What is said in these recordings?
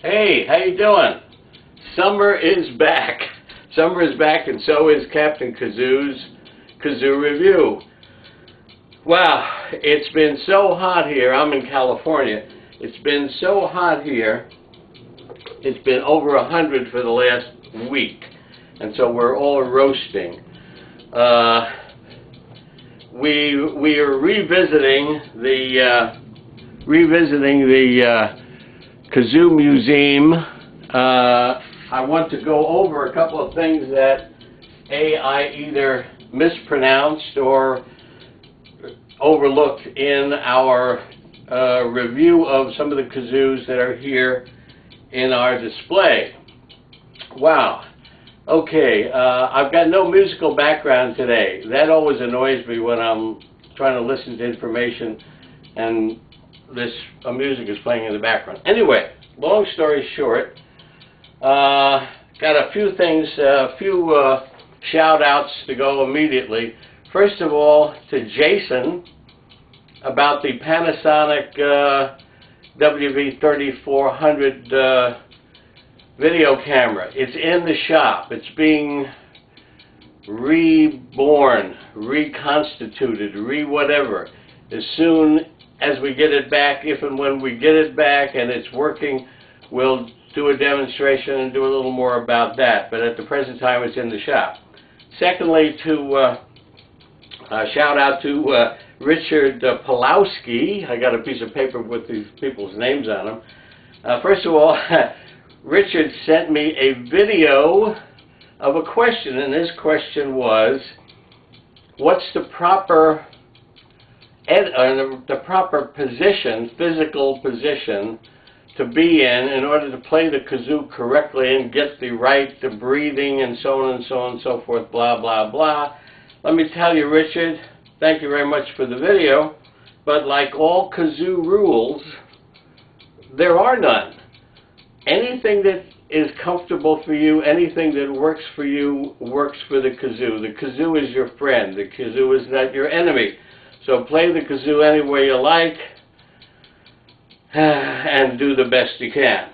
Hey, how you doing? Summer is back. Summer is back, and so is Captain Kazoo's Kazoo Review. Wow, it's been so hot here. I'm in California. It's been so hot here. It's been over 100 for the last week, and so we're all roasting. We are revisiting the Kazoo Museum. I want to go over a couple of things that I either mispronounced or overlooked in our review of some of the kazoos that are here in our display. Wow. Okay, I've got no musical background today. That always annoys me when I'm trying to listen to information and this music is playing in the background. Anyway, long story short, got a few things, shout outs to go immediately. First of all, to Jason about the Panasonic WV-3400 video camera. It's in the shop. It's being reborn, reconstituted, whatever. As soon as we get it back, if and when we get it back and it's working, we'll do a demonstration and do a little more about that. But at the present time, it's in the shop. Secondly, to shout out to Richard Pulowski. I got a piece of paper with these people's names on them. First of all, Richard sent me a video of a question, and his question was, what's the proper position, physical position, to be in order to play the kazoo correctly and get the right breathing and so on and so on and so forth, blah, blah, blah. Let me tell you, Richard, thank you very much for the video, but like all kazoo rules, there are none. Anything that is comfortable for you, anything that works for you, works for the kazoo. The kazoo is your friend. The kazoo is not your enemy. So play the kazoo any way you like and do the best you can.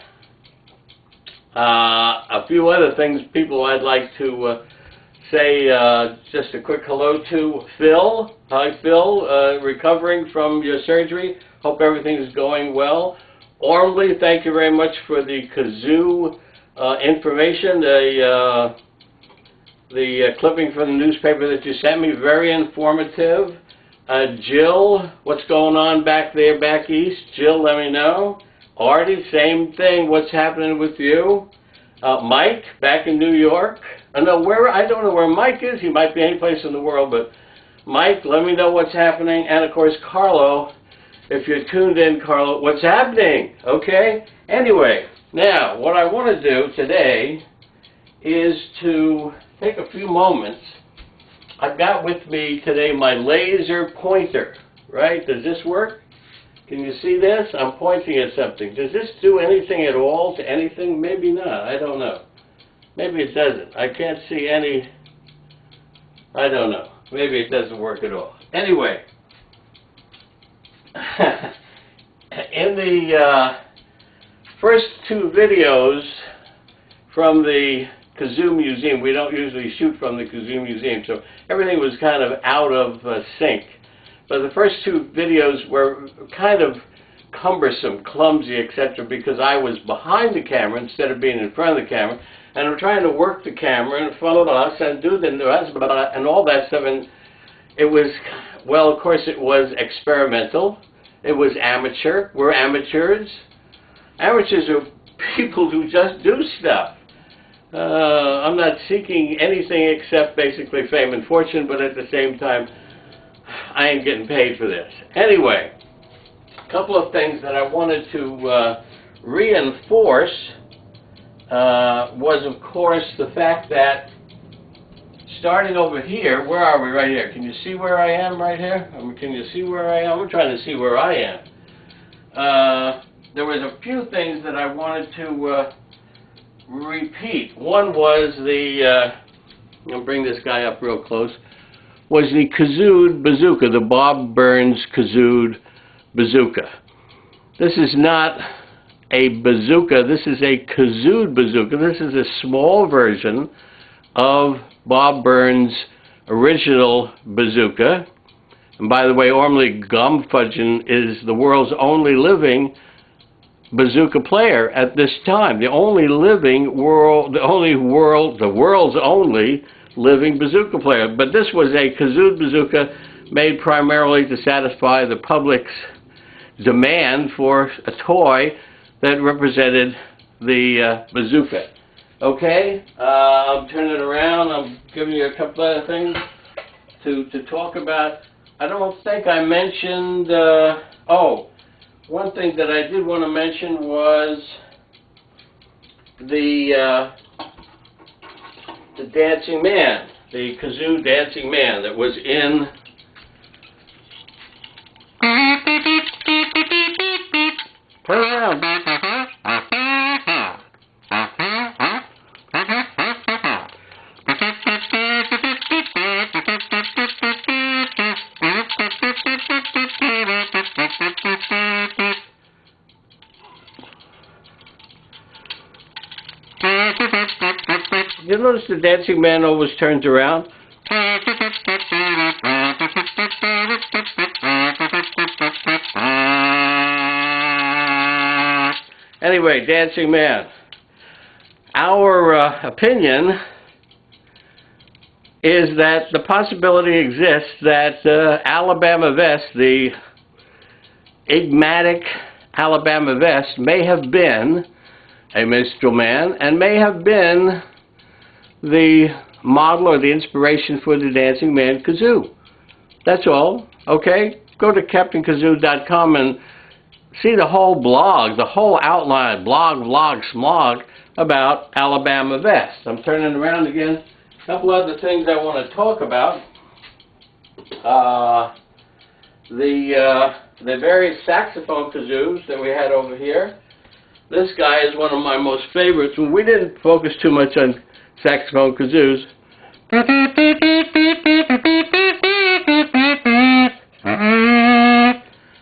A few other things, people, I'd like to say just a quick hello to Phil. Hi, Phil. Recovering from your surgery. Hope everything's going well. Ormley, thank you very much for the kazoo information, the clipping from the newspaper that you sent me, very informative. Jill, what's going on back there, back east? Jill, let me know. Artie, same thing. What's happening with you? Mike, back in New York. I don't know where Mike is. He might be any place in the world, but Mike, let me know what's happening. And of course, Carlo. If you're tuned in, Carlo, what's happening? Okay? Anyway, now, what I want to do today is to take a few moments. I've got with me today my laser pointer, right? Does this work? Can you see this? I'm pointing at something. Does this do anything at all to anything? Maybe not. I don't know. Maybe it doesn't. I can't see any. I don't know. Maybe it doesn't work at all. Anyway. In the first two videos from the Kazoo Museum, we don't usually shoot from the Kazoo Museum, so everything was kind of out of sync. But the first two videos were kind of cumbersome, clumsy, etc., because I was behind the camera instead of being in front of the camera, and I'm trying to work the camera in front of us and do the and all that stuff, and it was, well, of course, it was experimental. It was amateur. We're amateurs. Amateurs are people who just do stuff. I'm not seeking anything except basically fame and fortune, but at the same time, I ain't getting paid for this. Anyway, a couple of things that I wanted to reinforce was, of course, the fact that starting over here, where are we? Right here. Can you see where I am right here? Can you see where I am? I'm trying to see where I am. There was a few things that I wanted to repeat. One was the, I'm going to bring this guy up real close, was the kazooed bazooka, the Bob Burns kazooed bazooka. This is not a bazooka. This is a Kazoo bazooka. This is a small version of Bob Burns' original bazooka. And by the way, Ormley Gomfudgeon is the world's only living bazooka player at this time. The world's only living bazooka player. But this was a Kazoo bazooka made primarily to satisfy the public's demand for a toy that represented the bazooka. Okay, I'm turning it around. I'm giving you a couple other things to talk about. I don't think I mentioned, one thing that I did want to mention was the dancing man, the Kazoo dancing man that was in turn around. You notice the dancing man always turns around? Anyway, dancing man. Our opinion is that the possibility exists that Alabama Vest, the enigmatic Alabama Vest, may have been a minstrel man and may have been the model or the inspiration for the dancing man Kazoo. That's all. Okay? Go to CaptainKazoo.com and see the whole blog, the whole outline, blog, vlog, smog about Alabama Vest. I'm turning around again. A couple other things I want to talk about. The various saxophone kazoos that we had over here. This guy is one of my most favorites. We didn't focus too much on saxophone kazoos.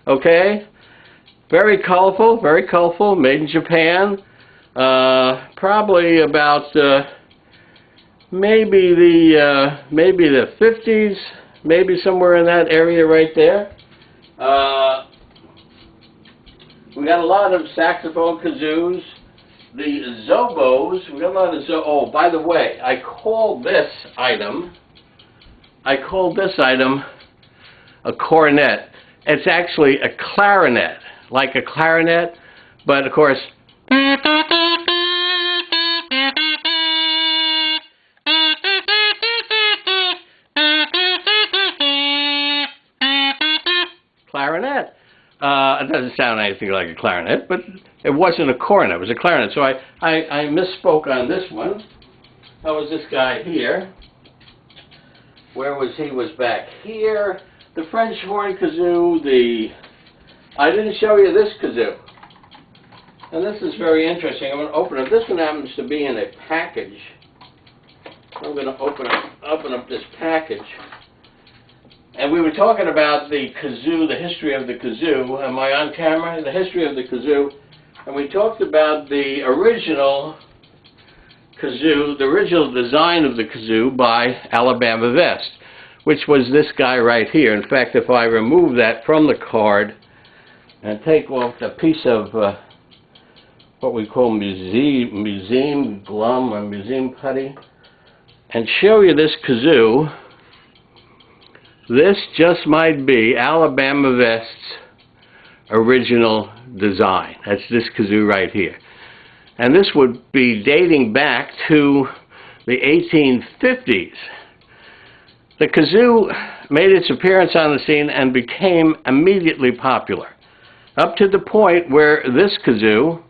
Okay? Very colorful, made in Japan. Probably about maybe the 50s, maybe somewhere in that area right there. We got a lot of saxophone kazoos. The Zobos, we got a lot of oh, by the way, I called this item a cornet. It's actually a clarinet, like a clarinet, but of course, clarinet. It doesn't sound anything like a clarinet, but it wasn't a cornet, it was a clarinet. So I misspoke on this one. That was this guy here. Where was he? Was back here. The French horn kazoo, I didn't show you this kazoo. And this is very interesting. I'm going to open it. This one happens to be in a package. I'm going to open up this package. And we were talking about the kazoo, the history of the kazoo. Am I on camera? The history of the kazoo. And we talked about the original kazoo, the original design of the kazoo by Alabama Vest, which was this guy right here. In fact, if I remove that from the card and take off a piece of what we call museum glum or museum putty and show you this kazoo, this just might be Alabama Vest's original design. That's this kazoo right here. And this would be dating back to the 1850s. The kazoo made its appearance on the scene and became immediately popular, up to the point where this kazoo,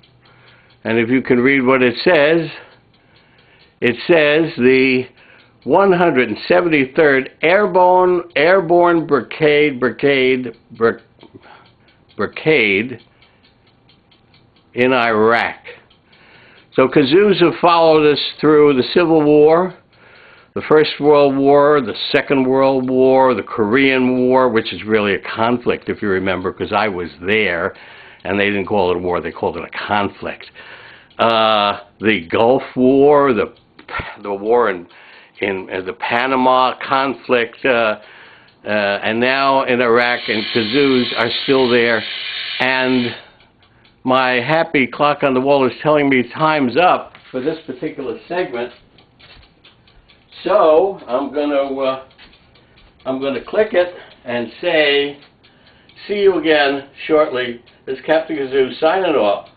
and if you can read what it says the 173rd Airborne Brigade in Iraq. So kazoos have followed us through the Civil War, the First World War, the Second World War, the Korean War, which is really a conflict, if you remember, because I was there, and they didn't call it a war, they called it a conflict. The Gulf War, the war in the Panama conflict, and now in Iraq, and Kazoos are still there, and my happy clock on the wall is telling me time's up for this particular segment. So I'm gonna click it and say, see you again shortly. This is Captain Kazoo signing off.